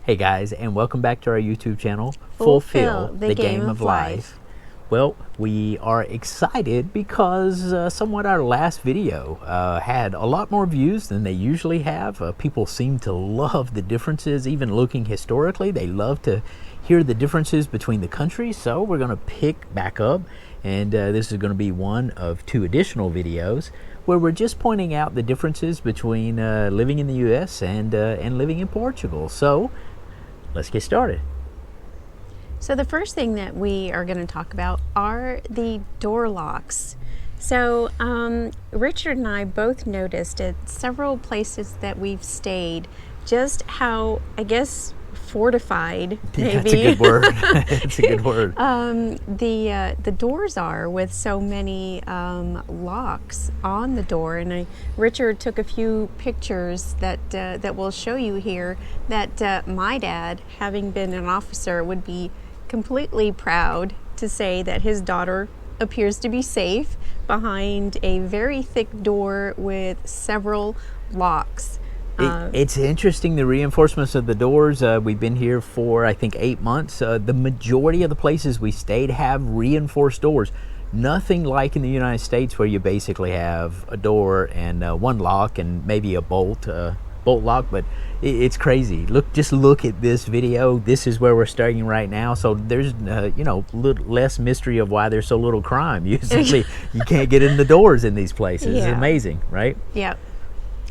Hey guys, and welcome back to our YouTube channel, Fulfill the Game of Life. Well, we are excited because somewhat our last video had a lot more views than they usually have. People seem to love the differences, even looking historically. They love to hear the differences between the countries, so we're going to pick back up, and this is going to be one of two additional videos where we're just pointing out the differences between living in the U.S. and living in Portugal. So let's get started. So the first thing that we are going to talk about are the door locks. So Richard and I both noticed at several places that we've stayed just how, I guess, fortified, maybe. That's a good word. It's a good word. The doors are with so many locks on the door, and Richard took a few pictures that we'll show you here. That my dad, having been an officer, would be completely proud to say that his daughter appears to be safe behind a very thick door with several locks. It's interesting, the reinforcements of the doors. We've been here for, I think, 8 months. The majority of the places we stayed have reinforced doors. Nothing like in the United States where you basically have a door and one lock and maybe a bolt lock, but it's crazy. Just look at this video. This is where we're starting right now, so there's less mystery of why there's so little crime. Usually you can't get in the doors in these places. Yeah. It's amazing, right? Yeah.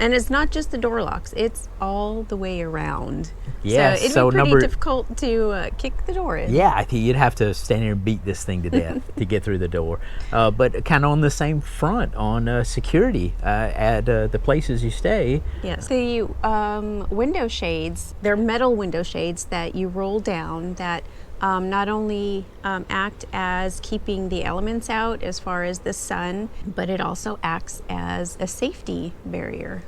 And it's not just the door locks, it's all the way around. Yes, so it'd be pretty difficult to kick the door in. Yeah, I think you'd have to stand here and beat this thing to death to get through the door. But kind of on the same front, on security at the places you stay. Yes, the window shades, they're metal window shades that you roll down that not only act as keeping the elements out as far as the sun, but it also acts as a safety barrier.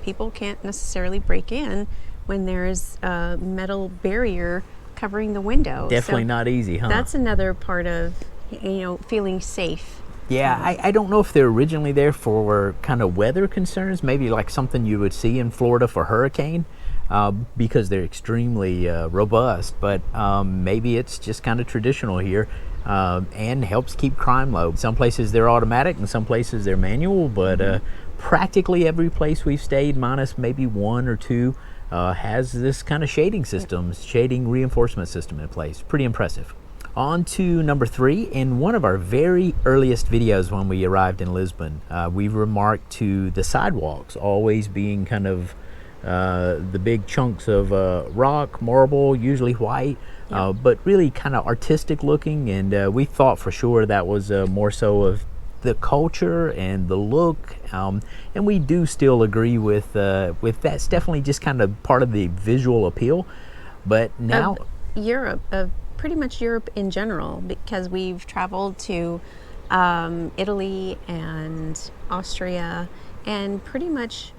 People can't necessarily break in when there's a metal barrier covering the window. Definitely not easy, huh? That's another part of, feeling safe. Yeah, I don't know if they're originally there for kind of weather concerns, maybe like something you would see in Florida for hurricane. Because they're extremely robust, but maybe it's just kind of traditional here and helps keep crime low. Some places they're automatic and some places they're manual, but practically every place we've stayed, minus maybe one or two, has this kind of shading reinforcement system in place. Pretty impressive. On to number 3. In one of our very earliest videos when we arrived in Lisbon, we remarked to the sidewalks always being kind of the big chunks of rock, marble, usually white, but really kind of artistic looking, and we thought for sure that was more so of the culture and the look, and we do still agree with that's definitely just kind of part of the visual appeal. But now Europe, pretty much Europe in general, because we've traveled to Italy and Austria, and pretty much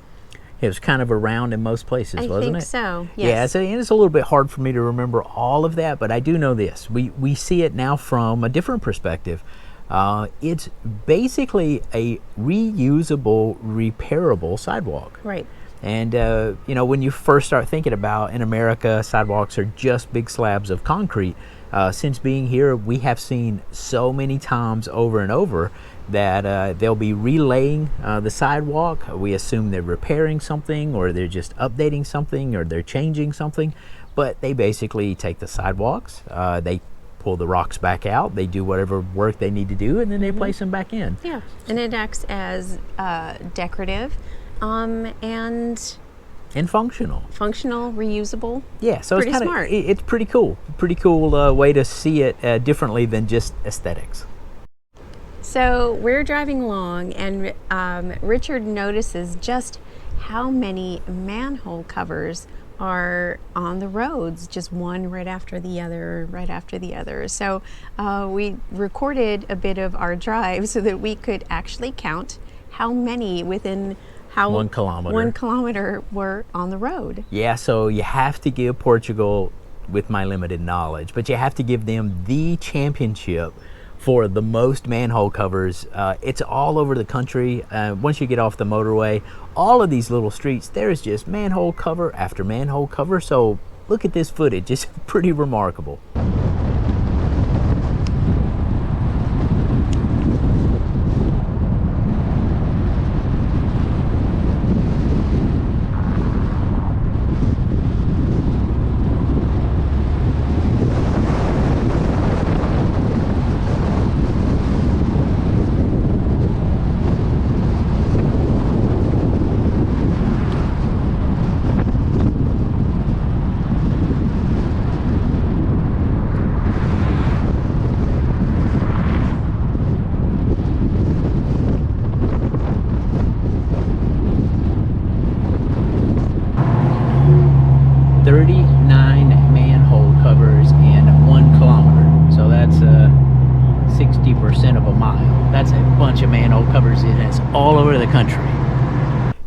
it was kind of around in most places, wasn't it? I think so, yes. Yeah, and it's a little bit hard for me to remember all of that, but I do know this. We see it now from a different perspective. It's basically a reusable, repairable sidewalk. Right. And, when you first start thinking about, in America, sidewalks are just big slabs of concrete. Since being here, we have seen so many times over and over that they'll be relaying the sidewalk. We assume they're repairing something, or they're just updating something, or they're changing something. But they basically take the sidewalks, they pull the rocks back out, they do whatever work they need to do, and then they place them back in. Yeah, and it acts as decorative and functional, reusable. Yeah, so pretty it's kind smart. It's pretty cool way to see it differently than just aesthetics. So we're driving along, and Richard notices just how many manhole covers are on the roads, just one right after the other. So we recorded a bit of our drive so that we could actually count how many within 1 kilometer were on the road. Yeah, so you have to give Portugal, with my limited knowledge, but you have to give them the championship for the most manhole covers. It's all over the country. Once you get off the motorway, all of these little streets, there's just manhole cover after manhole cover. So look at this footage, it's pretty remarkable. Manhole covers in 1 kilometer, so that's 60% of a mile. That's a bunch of manhole covers, and it's all over the country.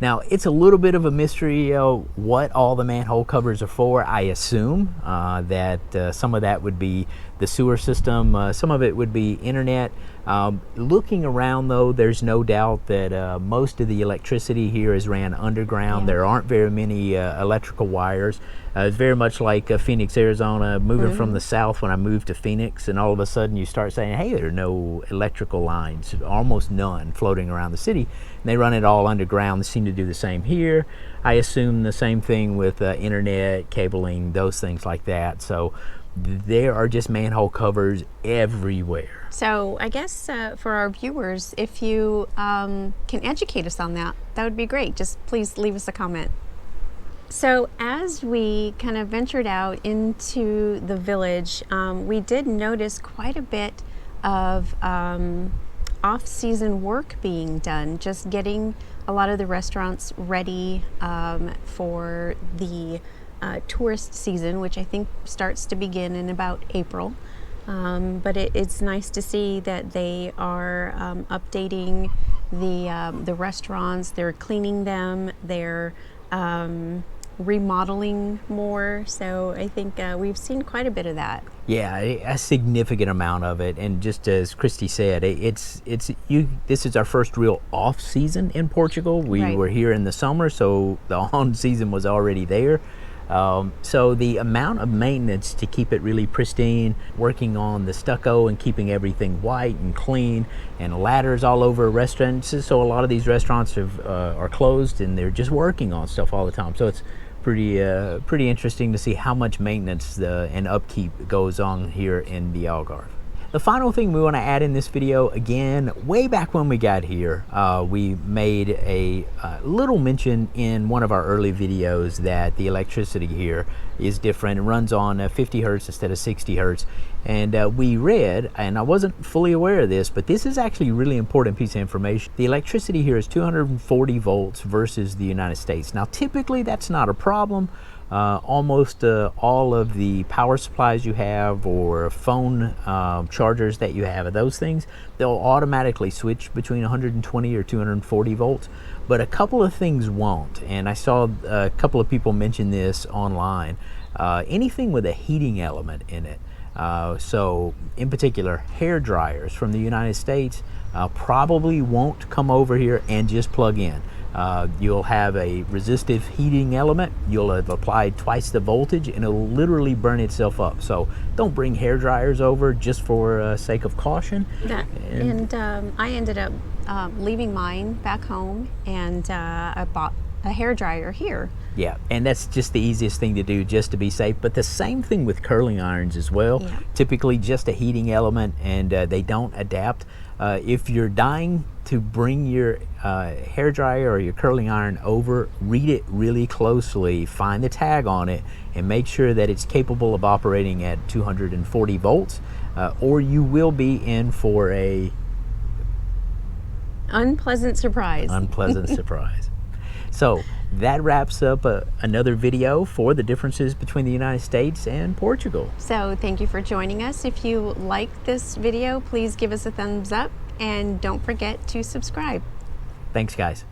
Now, it's a little bit of a mystery what all the manhole covers are for. I assume that some of that would be the sewer system, some of it would be internet. Looking around though, there's no doubt that most of the electricity here is ran underground. There aren't very many electrical wires. It's very much like Phoenix, Arizona, moving from the south when I moved to Phoenix, and all of a sudden you start saying, hey, there are no electrical lines, almost none floating around the city. And they run it all underground. They seem to do the same here. I assume the same thing with internet, cabling, those things like that. So there are just manhole covers everywhere. So I guess for our viewers, if you can educate us on that, that would be great. Just please leave us a comment. So as we kind of ventured out into the village, we did notice quite a bit of off-season work being done, just getting a lot of the restaurants ready for the tourist season, which I think starts to begin in about April. But it's nice to see that they are updating the restaurants. They're cleaning them. They're remodeling more. So I think we've seen quite a bit of that. Yeah, a significant amount of it. And just as Christy said, this is our first real off season in Portugal. We were here in the summer, so the on season was already there. So the amount of maintenance to keep it really pristine, working on the stucco and keeping everything white and clean, and ladders all over restaurants. So a lot of these restaurants are closed, and they're just working on stuff all the time. So it's pretty interesting to see how much maintenance and upkeep goes on here in the Algarve. The final thing we want to add in this video, again, way back when we got here, we made a little mention in one of our early videos that the electricity here is different. It runs on 50 hertz instead of 60 hertz. And we read, and I wasn't fully aware of this, but this is actually a really important piece of information. The electricity here is 240 volts versus the United States. Now, typically that's not a problem. Almost all of the power supplies you have or phone chargers that you have, those things, they'll automatically switch between 120 or 240 volts. But a couple of things won't, and I saw a couple of people mention this online. Anything with a heating element in it. So in particular, hair dryers from the United States probably won't come over here and just plug in. You'll have a resistive heating element. You'll have applied twice the voltage, and it'll literally burn itself up. So don't bring hair dryers over just for sake of caution. I ended up leaving mine back home, and I bought a hair dryer here. Yeah, and that's just the easiest thing to do just to be safe. But the same thing with curling irons as well. Yeah. Typically just a heating element, and they don't adapt. If you're dying to bring your hair dryer or your curling iron over, read it really closely, find the tag on it, and make sure that it's capable of operating at 240 volts, or you will be in for a unpleasant surprise. Unpleasant surprise. So that wraps up another video for the differences between the United States and Portugal. So thank you for joining us. If you like this video, please give us a thumbs up and don't forget to subscribe. Thanks, guys.